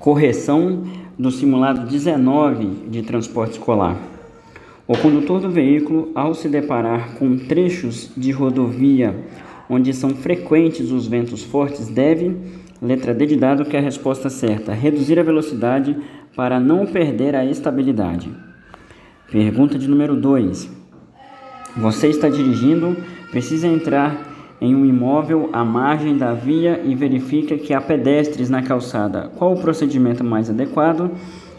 Correção do simulado 19 de transporte escolar. O condutor do veículo, ao se deparar com trechos de rodovia onde são frequentes os ventos fortes, deve, letra D de dado, que é a resposta certa, reduzir a velocidade para não perder a estabilidade. Pergunta de número 2. Você está dirigindo, precisa entrar em um imóvel à margem da via e verifica que há pedestres na calçada. Qual o procedimento mais adequado?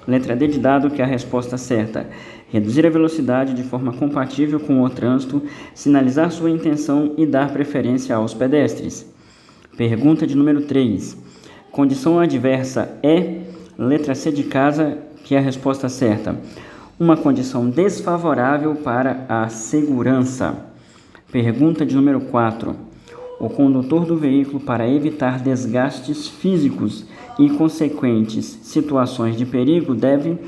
Letra D de dado, que é a resposta certa. Reduzir a velocidade de forma compatível com o trânsito, sinalizar sua intenção e dar preferência aos pedestres. Pergunta de número 3. Condição adversa é, letra C de casa, que é a resposta certa. Uma condição desfavorável para a segurança. Pergunta de número 4. O condutor do veículo, para evitar desgastes físicos e consequentes situações de perigo, deve,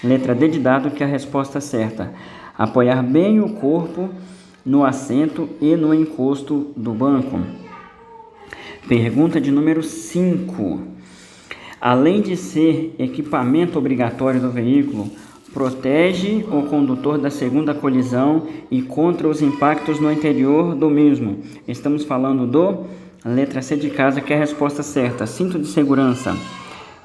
letra D de dado, que é a resposta certa, apoiar bem o corpo no assento e no encosto do banco. Pergunta de número 5. Além de ser equipamento obrigatório do veículo, protege o condutor da segunda colisão e contra os impactos no interior do mesmo. Estamos falando do letra C de casa, que é a resposta certa, cinto de segurança.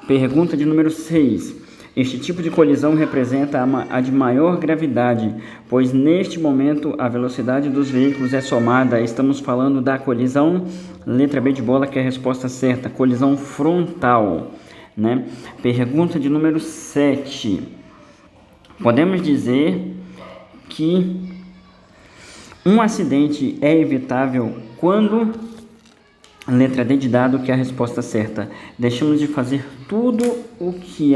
Pergunta de número 6. Este tipo de colisão representa a de maior gravidade, pois neste momento a velocidade dos veículos é somada. Estamos falando da colisão, letra B de bola, que é a resposta certa, colisão frontal, né? Pergunta de número 7. Podemos dizer que um acidente é evitável quando, letra D de dado, que é a resposta certa, deixamos de fazer tudo o que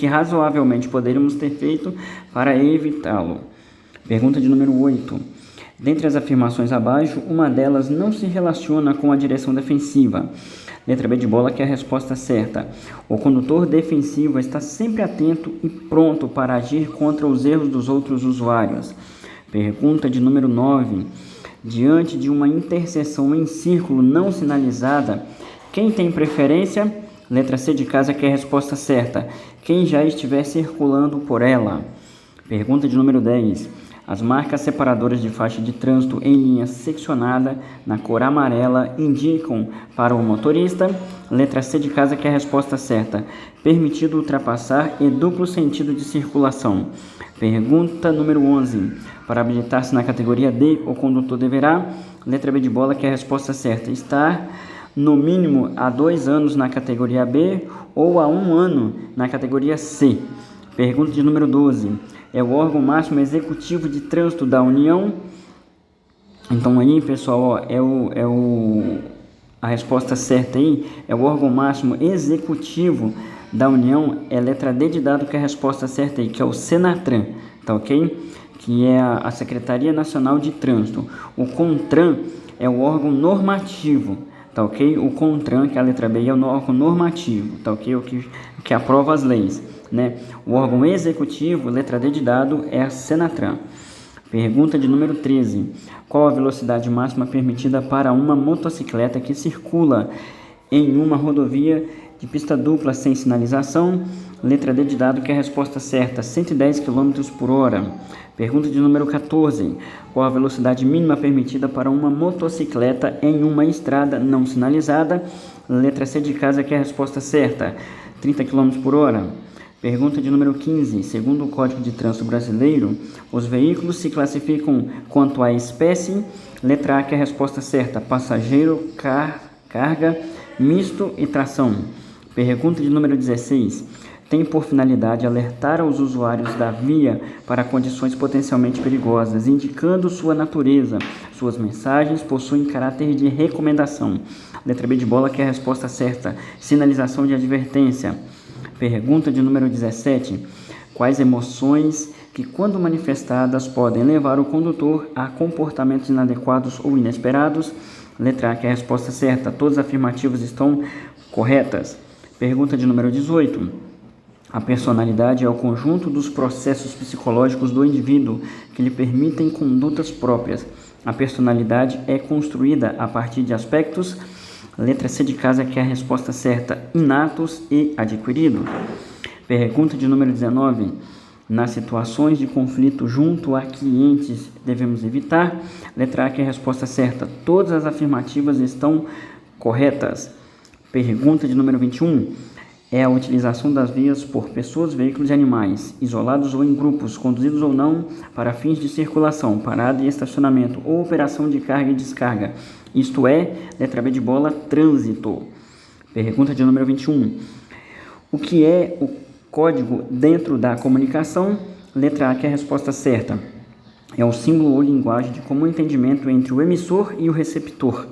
razoavelmente poderíamos ter feito para evitá-lo. Pergunta de número 8. Dentre as afirmações abaixo, uma delas não se relaciona com a direção defensiva. Letra B de bola, que é a resposta certa. O condutor defensivo está sempre atento e pronto para agir contra os erros dos outros usuários. Pergunta de número 9. Diante de uma interseção em círculo não sinalizada, quem tem preferência? Letra C de casa, que é a resposta certa. Quem já estiver circulando por ela. Pergunta de número 10. As marcas separadoras de faixa de trânsito em linha seccionada na cor amarela indicam para o motorista, letra C de casa, que é a resposta certa, permitido ultrapassar e duplo sentido de circulação. Pergunta número 11. Para habilitar-se na categoria D, o condutor deverá, letra B de bola, que é a resposta certa, estar no mínimo há 2 anos na categoria B ou há 1 ano na categoria C. Pergunta de número 12. É o órgão máximo executivo de trânsito da União? Então aí, pessoal, a resposta certa aí é o órgão máximo executivo da União, é letra D de dado, que é a resposta certa aí, que é o Senatran, tá ok? Que é a Secretaria Nacional de Trânsito. O CONTRAN é o órgão normativo, tá ok? O CONTRAN, que é a letra B, é o órgão normativo, tá ok? O que aprova as leis, né? O órgão executivo, letra D de dado, é a Senatran. Pergunta de número 13. Qual a velocidade máxima permitida para uma motocicleta que circula em uma rodovia de pista dupla sem sinalização? Letra D de dado, que é a resposta certa, 110 km por hora. Pergunta de número 14. Qual a velocidade mínima permitida para uma motocicleta em uma estrada não sinalizada? Letra C de casa, que é a resposta certa, 30 km por hora. Pergunta de número 15. Segundo o Código de Trânsito Brasileiro, os veículos se classificam quanto à espécie. Letra A, que é a resposta certa, passageiro, carga, misto e tração. Pergunta de número 16. Tem por finalidade alertar aos usuários da via para condições potencialmente perigosas, indicando sua natureza. Suas mensagens possuem caráter de recomendação. Letra B de bola, que é a resposta certa, sinalização de advertência. Pergunta de número 17. Quais emoções que, quando manifestadas, podem levar o condutor a comportamentos inadequados ou inesperados? Letra A, que é a resposta certa. Todas as afirmativas estão corretas. Pergunta de número 18. A personalidade é o conjunto dos processos psicológicos do indivíduo que lhe permitem condutas próprias. A personalidade é construída a partir de aspectos, Letra C de casa, que é a resposta certa, inatos e adquiridos. Pergunta de número 19. Nas situações de conflito junto a clientes, devemos evitar. Letra A, que é a resposta certa, todas as afirmativas estão corretas. Pergunta de número 21. É a utilização das vias por pessoas, veículos e animais, isolados ou em grupos, conduzidos ou não, para fins de circulação, parada e estacionamento, ou operação de carga e descarga. Isto é, letra B de bola, trânsito. Pergunta de número 21. O que é o código dentro da comunicação? Letra A, que é a resposta certa. É o símbolo ou linguagem de comum entendimento entre o emissor e o receptor.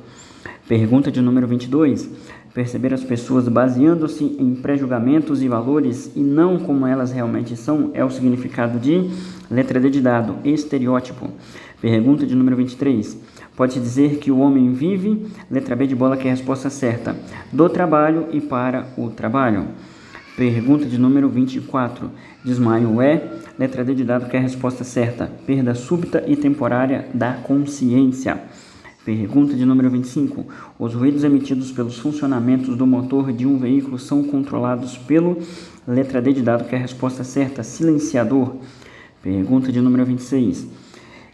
Pergunta de número 22. Perceber as pessoas baseando-se em pré-julgamentos e valores e não como elas realmente são é o significado de letra D de dado, estereótipo. Pergunta de número 23. Pode-se dizer que o homem vive, letra B de bola, que é a resposta certa, do trabalho e para o trabalho. Pergunta de número 24. Desmaio é, letra D de dado, que é a resposta certa, perda súbita e temporária da consciência. Pergunta de número 25. Os ruídos emitidos pelos funcionamentos do motor de um veículo são controlados pelo, letra D de dado, que é a resposta certa, silenciador. Pergunta de número 26.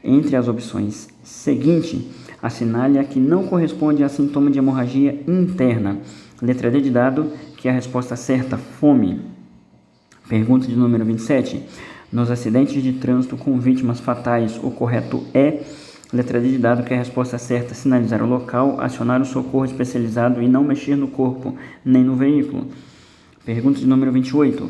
Entre as opções seguinte, assinale a que não corresponde a sintoma de hemorragia interna. Letra D de dado, que é a resposta certa, fome. Pergunta de número 27. Nos acidentes de trânsito com vítimas fatais, o correto é, letra D de dado, que é a resposta certa, sinalizar o local, acionar o socorro especializado e não mexer no corpo, nem no veículo. Pergunta de número 28.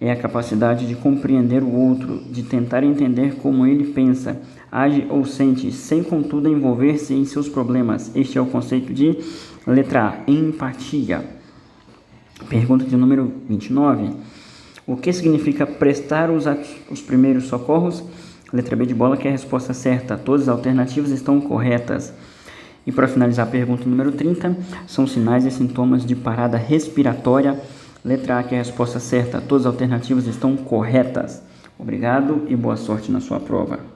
É a capacidade de compreender o outro, de tentar entender como ele pensa, age ou sente, sem contudo envolver-se em seus problemas. Este é o conceito de letra A, empatia. Pergunta de número 29. O que significa prestar os primeiros socorros? Letra B de bola, que é a resposta certa. Todas as alternativas estão corretas. E para finalizar a pergunta número 30, são sinais e sintomas de parada respiratória. Letra A, que é a resposta certa. Todas as alternativas estão corretas. Obrigado e boa sorte na sua prova.